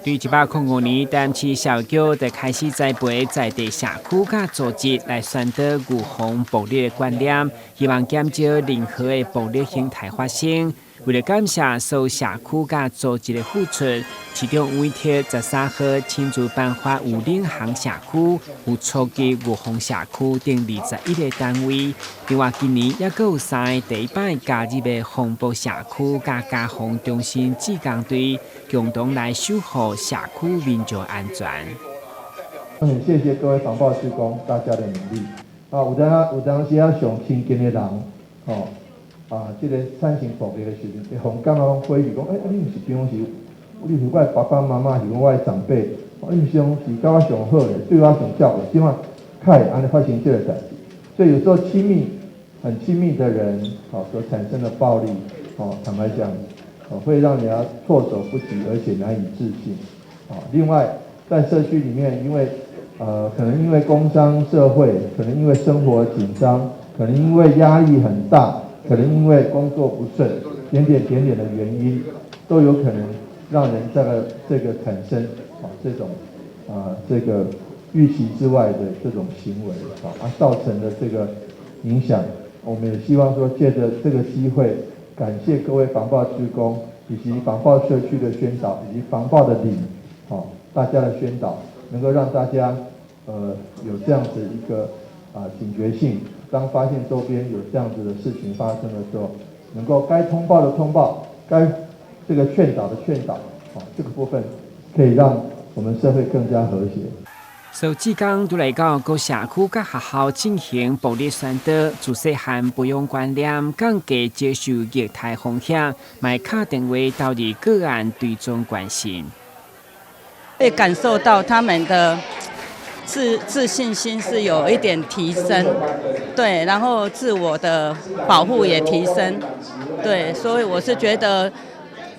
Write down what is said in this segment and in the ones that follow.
对1805年，淡市小桥就开始栽培在地社区甲组织来宣导预防暴力的观念，希望减少任何的暴力形态发生。为了感谢所有社区甲组织的付出，市长委托13号亲自颁发有领航社区、有初级预防社区等21个单位。另外，今年也有3个第一摆加入的防暴社区甲家防中心志工队，共同来守护社区民众安全。很谢谢各位防暴志工大家的努力。有当时啊上亲近的人，这个产生暴力的时阵，会互感觉讲回忆讲，你毋是平常时，你是我的爸爸妈妈，是我的长辈，你是甲我上好的，对我上照顾，怎啊会安尼发生这个代志？所以有时候很亲密的人，所产生的暴力，坦白讲，会让人家措手不及，而且难以置信。另外，在社区里面，因为可能因为工商社会，可能因为生活紧张，可能因为压力很大，可能因为工作不顺，点点的原因，都有可能让人这个产生这种这个预期之外的这种行为造成的这个影响。我们也希望说，借着这个机会，感谢各位防暴志工，以及防暴社区的宣导，以及防暴的理，大家的宣导，能够让大家有这样子一个警觉性。当发现周边有这样子的事情发生的时候，能够该通报的通报，该这个劝导的劝导，这个部分可以让我们社会更加和谐。所志工都来到各社区甲学校进行暴力宣导，自细汉培养观念，降低接受虐待风险，买卡电话导入个案追踪关心。会感受到他们的自信心是有一点提升，对，然后自我的保护也提升，对，所以我是觉得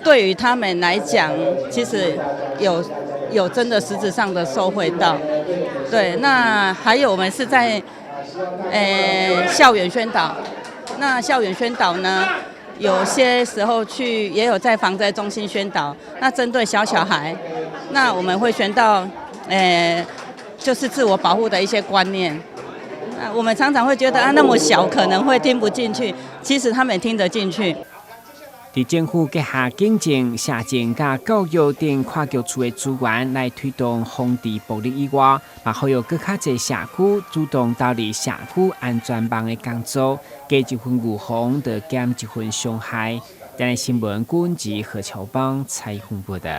对于他们来讲，其实有真的实质上的受惠到，对，那还有我们是在校园宣导，那校园宣导呢，有些时候也有在防灾中心宣导，那针对小孩，那我们会宣导就是自我保护的一些观念。我们常常会觉得那么小可能会听不进去，其实他们听得进去。伫政府结合警政、社政甲教育等跨局处的资源来推动防治暴力以外，嘛还有更较侪社区主动投入社区安全网的工作，加一份预防，就减一份伤害。今日新闻，顾文吉、何乔邦采访报道。